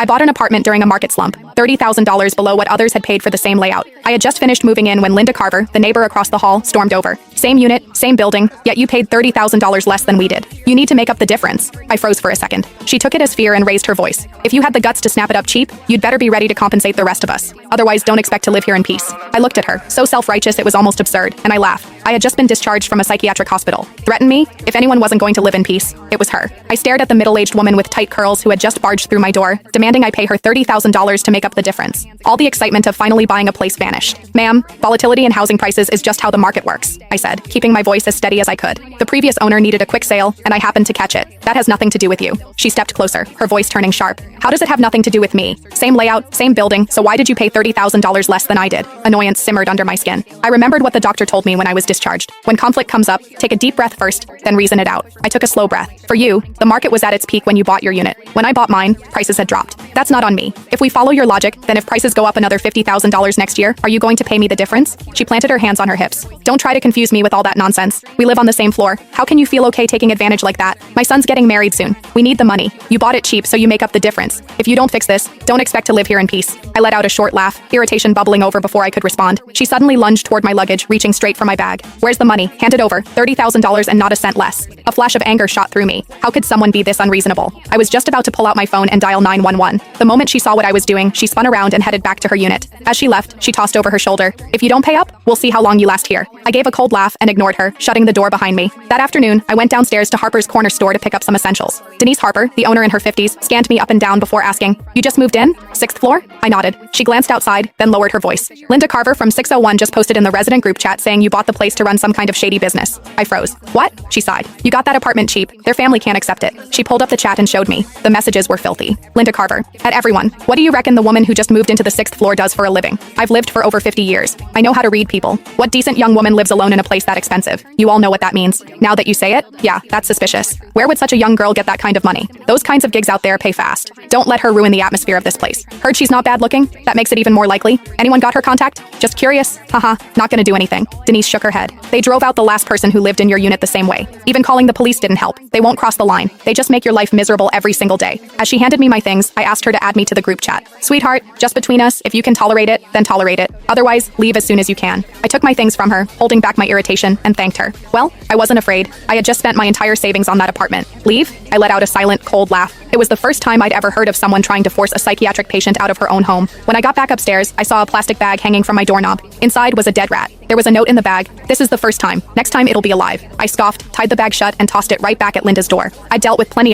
I bought an apartment during a market slump, $30,000 below what others had paid for the same layout. I had just finished moving in when Linda Carver, the neighbor across the hall, stormed over. Same unit, same building, yet you paid $30,000 less than we did. You need to make up the difference. I froze for a second. She took it as fear and raised her voice. If you had the guts to snap it up cheap, you'd better be ready to compensate the rest of us. Otherwise, don't expect to live here in peace. I looked at her, so self-righteous it was almost absurd, and I laughed. I had just been discharged from a psychiatric hospital. Threaten me? If anyone wasn't going to live in peace, it was her. I stared at the middle-aged woman with tight curls who had just barged through my door, demanding I pay her $30,000 to make up the difference. All the excitement of finally buying a place vanished. Ma'am, volatility in housing prices is just how the market works, I said, keeping my voice as steady as I could. The previous owner needed a quick sale, and I happened to catch it. That has nothing to do with you. She stepped closer, her voice turning sharp. How does it have nothing to do with me? Same layout, same building, so why did you pay $30,000 less than I did? Annoyance simmered under my skin. I remembered what the doctor told me when I was discharged. When conflict comes up, take a deep breath first, then reason it out. I took a slow breath. For you, the market was at its peak when you bought your unit. When I bought mine, prices had dropped. That's not on me. If we follow your logic, then if prices go up another $50,000 next year, are you going to pay me the difference? She planted her hands on her hips. Don't try to confuse me with all that nonsense. We live on the same floor. How can you feel okay taking advantage like that? My son's getting married soon. We need the money. You bought it cheap, so you make up the difference. If you don't fix this, don't expect to live here in peace. I let out a short laugh, irritation bubbling over before I could respond. She suddenly lunged toward my luggage, reaching straight for my bag. Where's the money? Hand it over. $30,000 and not a cent less. A flash of anger shot through me. How could someone be this unreasonable? I was just about to pull out my phone and dial 911. The moment she saw what I was doing, she spun around and headed back to her unit. As she left, she tossed over her shoulder. If you don't pay up, we'll see how long you last here. I gave a cold laugh and ignored her, shutting the door behind me. That afternoon, I went downstairs to Harper's Corner store to pick up some essentials. Denise Harper, the owner in her 50s, scanned me up and down before asking, "You just moved in? 6th floor?" I nodded. She glanced outside, then lowered her voice. "Linda Carver from 601 just posted in the resident group chat saying you bought the place to run some kind of shady business." I froze. "What?" She sighed. "You got that apartment cheap. Their family can't accept it." She pulled up the chat and showed me. The messages were filthy. Linda Carver. At everyone. What do you reckon the woman who just moved into the 6th floor does for a living? I've lived for over 50 years. I know how to read people. What decent young woman lives alone in a place that expensive? You all know what that means. Now that you say it, yeah, that's suspicious. Where would such a young girl get that kind of money? Those kinds of gigs out there pay fast. Don't let her ruin the atmosphere of this place. Heard she's not bad looking? That makes it even more likely. Anyone got her contact? Just curious? Haha, not gonna do anything. Denise shook her head. They drove out the last person who lived in your unit the same way. Even calling the police didn't help. They won't cross the line. They just make your life miserable every single day. As she handed me my things, I asked her to add me to the group chat. Sweetheart, just between us, if you can tolerate it, then tolerate it. Otherwise, leave as soon as you can. I took my things from her, holding back my irritation, and thanked her. Well, I wasn't afraid. I had just spent my entire savings on that apartment. Leave? I let out a silent, cold laugh. It was the first time I'd ever heard of someone trying to force a psychiatric patient out of her own home. When I got back upstairs, I saw a plastic bag hanging from my doorknob. Inside was a dead rat. There was a note in the bag. "This is the first time. Next time it'll be alive." I scoffed, tied the bag shut, and tossed it right back at Linda's door. I dealt with plenty